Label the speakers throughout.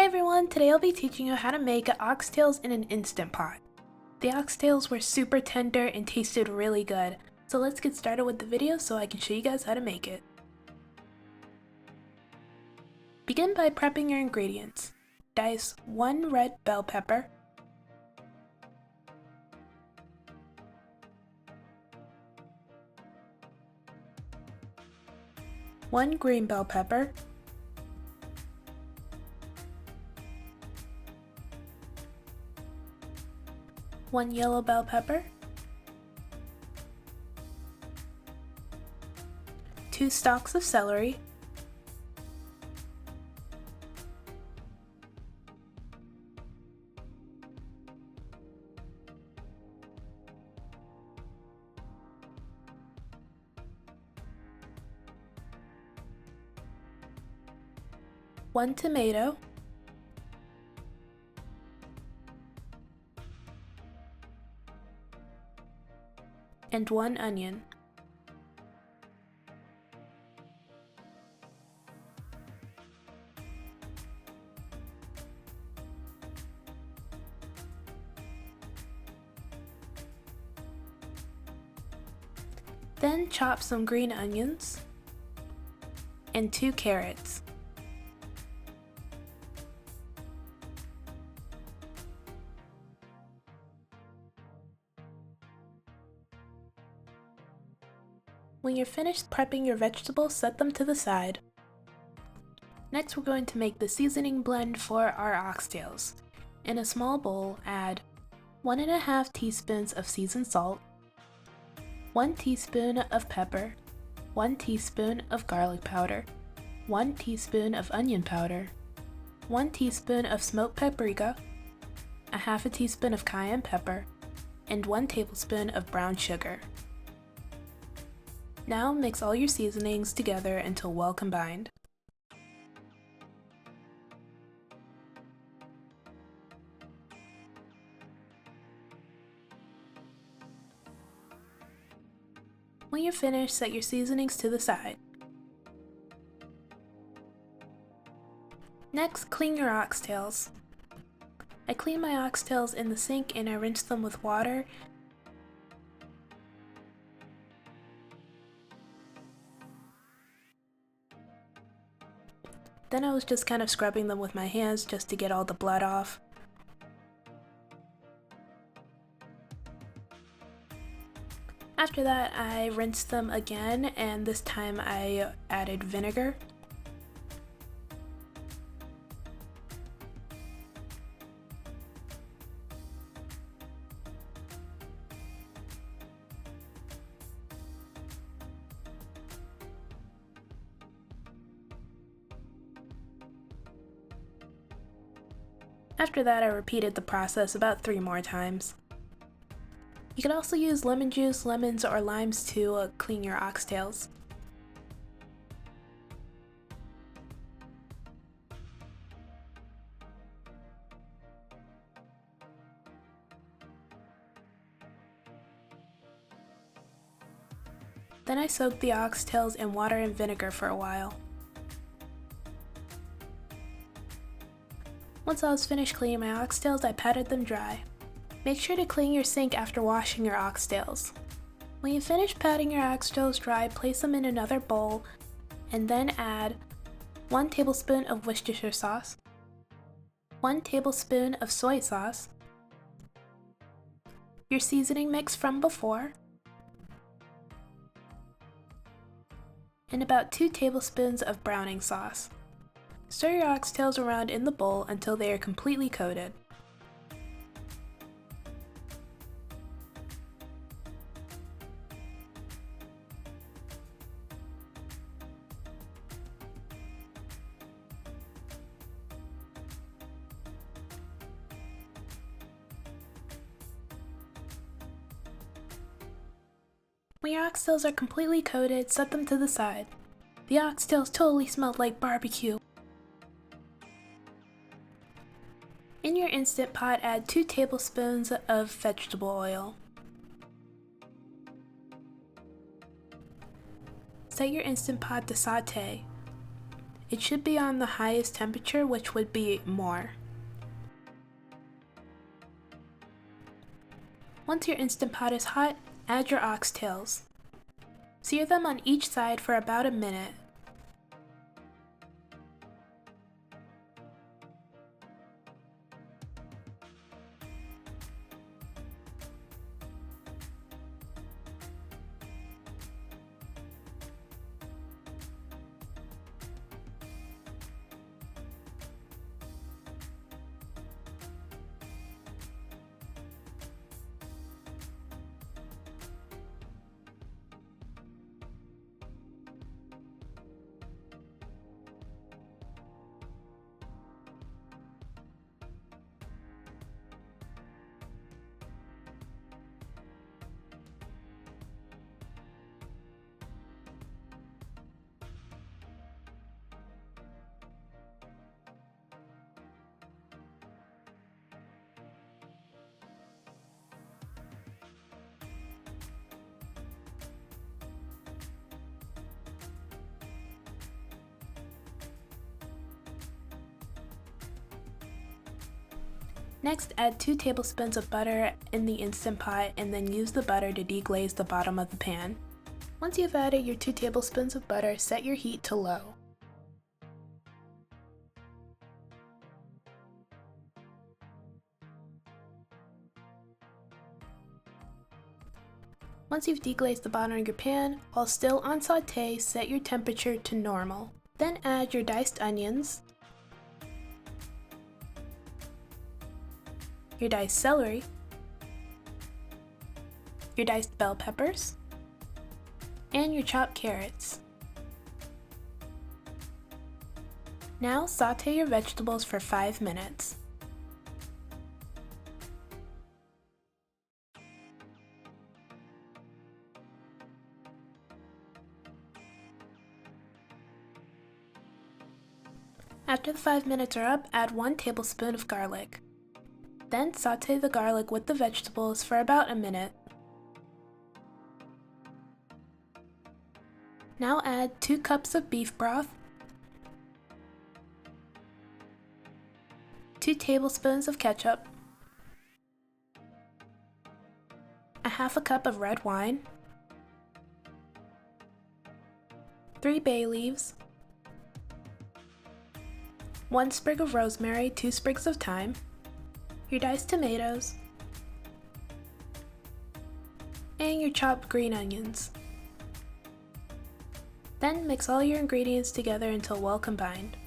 Speaker 1: everyone, today I'll be teaching you how to make oxtails in an Instant Pot. The oxtails were super tender and tasted really good, so let's get started with the video so I can show you guys how to make it. Begin by prepping your ingredients. Dice 1 red bell pepper, 1 green bell pepper, 1 yellow bell pepper, 2 stalks of celery, 1 tomato, and 1 onion. Then chop some green onions and 2 carrots. When you're finished prepping your vegetables, set them to the side. Next, we're going to make the seasoning blend for our oxtails. In a small bowl, add 1.5 teaspoons of seasoned salt, 1 teaspoon of pepper, 1 teaspoon of garlic powder, 1 teaspoon of onion powder, 1 teaspoon of smoked paprika, a half a teaspoon of cayenne pepper, and 1 tablespoon of brown sugar. Now mix all your seasonings together until well combined. When you're finished, set your seasonings to the side. Next, clean your oxtails. I clean my oxtails in the sink and I rinse them with water. Then I was just kind of scrubbing them with my hands just to get all the blood off. After that, I rinsed them again, and this time I added vinegar. After that, I repeated the process about 3 more times. You can also use lemon juice, lemons, or limes to clean your oxtails. Then I soaked the oxtails in water and vinegar for a while. Once I was finished cleaning my oxtails, I patted them dry. Make sure to clean your sink after washing your oxtails. When you finish patting your oxtails dry, place them in another bowl and then add 1 tablespoon of Worcestershire sauce, 1 tablespoon of soy sauce, your seasoning mix from before, and about 2 tablespoons of browning sauce. Stir your oxtails around in the bowl until they are completely coated. When your oxtails are completely coated, set them to the side. The oxtails totally smelled like barbecue. In your Instant Pot, add 2 tablespoons of vegetable oil. Set your Instant Pot to sauté. it should be on the highest temperature, which would be more. Once your Instant Pot is hot, add your oxtails. Sear them on each side for about a minute. Next, add 2 tablespoons of butter in the Instant Pot and then use the butter to deglaze the bottom of the pan. Once you've added your 2 tablespoons of butter, set your heat to low. Once you've deglazed the bottom of your pan, while still on sauté, set your temperature to normal. Then add your diced onions, your diced celery, your diced bell peppers, and your chopped carrots. Now sauté your vegetables for 5 minutes. After the 5 minutes are up, add 1 tablespoon of garlic. Then sauté the garlic with the vegetables for about a minute. Now add 2 cups of beef broth, 2 tablespoons of ketchup, a half a cup of red wine, 3 bay leaves, 1 sprig of rosemary, 2 sprigs of thyme, your diced tomatoes, and your chopped green onions. Then mix all your ingredients together until well combined.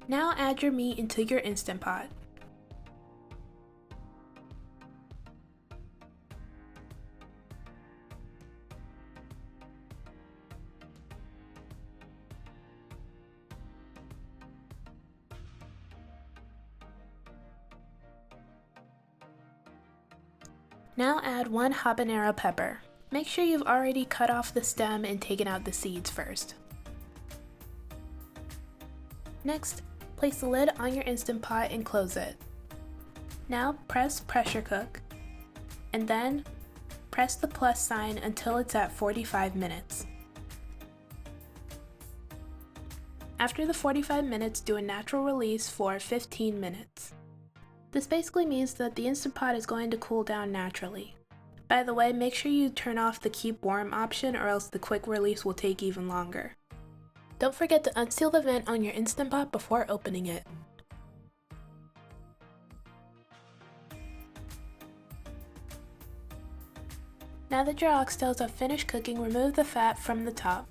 Speaker 1: Now add your meat into your Instant Pot. Now add 1 habanero pepper. Make sure you've already cut off the stem and taken out the seeds first. Next, place the lid on your Instant Pot and close it. Now press pressure cook, and then press the plus sign until it's at 45 minutes. After the 45 minutes, do a natural release for 15 minutes. This basically means that the Instant Pot is going to cool down naturally. By the way, make sure you turn off the keep warm option or else the quick release will take even longer. Don't forget to unseal the vent on your Instant Pot before opening it. Now that your oxtails have finished cooking, remove the fat from the top.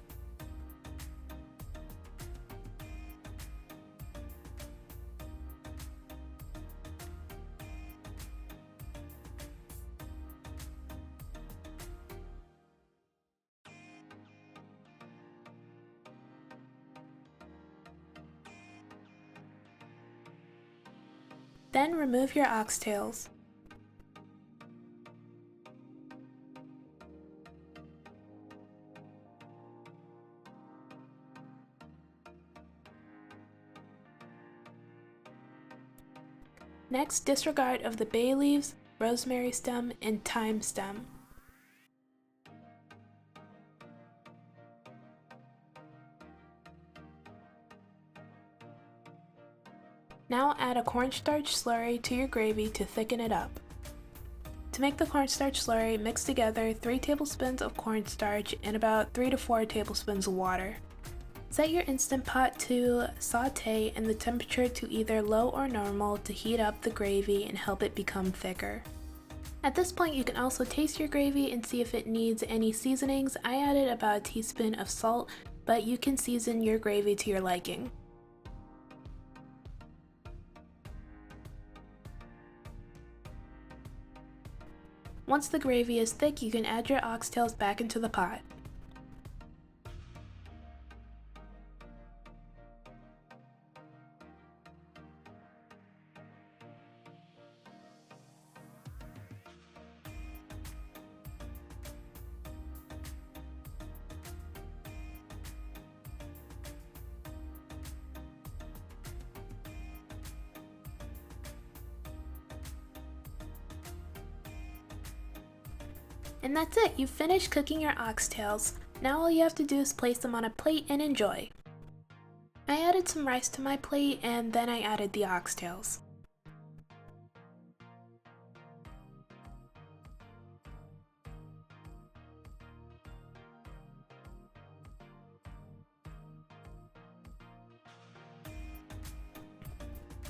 Speaker 1: Then remove your oxtails. Next, disregard of the bay leaves, rosemary stem, and thyme stem. Now add a cornstarch slurry to your gravy to thicken it up. To make the cornstarch slurry, mix together 3 tablespoons of cornstarch and about 3 to 4 tablespoons of water. Set your Instant Pot to sauté and the temperature to either low or normal to heat up the gravy and help it become thicker. At this point you can also taste your gravy and see if it needs any seasonings. I added about a teaspoon of salt, but you can season your gravy to your liking. Once the gravy is thick, you can add your oxtails back into the pot. And that's it, you've finished cooking your oxtails. Now all you have to do is place them on a plate and enjoy. I added some rice to my plate and then I added the oxtails.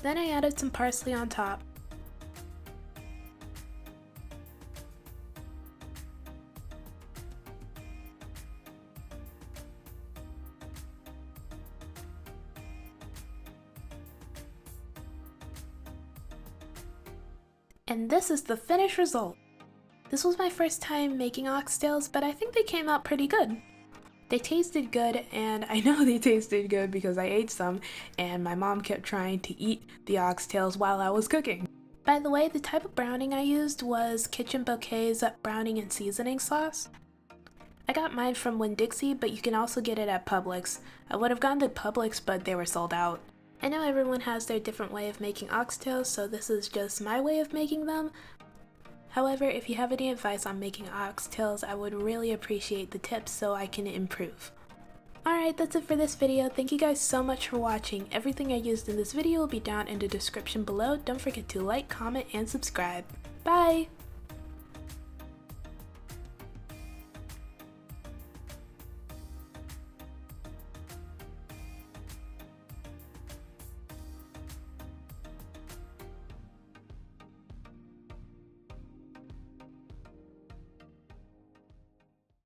Speaker 1: Then I added some parsley on top. And this is the finished result. This was my first time making oxtails, but I think they came out pretty good. They tasted good, and I know they tasted good because I ate some, and my mom kept trying to eat the oxtails while I was cooking. By the way, the type of browning I used was Kitchen Bouquet's browning and seasoning sauce. I got mine from Winn-Dixie, but you can also get it at Publix. I would have gone to Publix, but they were sold out. I know everyone has their different way of making oxtails, so this is just my way of making them. However, if you have any advice on making oxtails, I would really appreciate the tips so I can improve. Alright, that's it for this video. Thank you guys so much for watching. Everything I used in this video will be down in the description below. Don't forget to like, comment, and subscribe. Bye!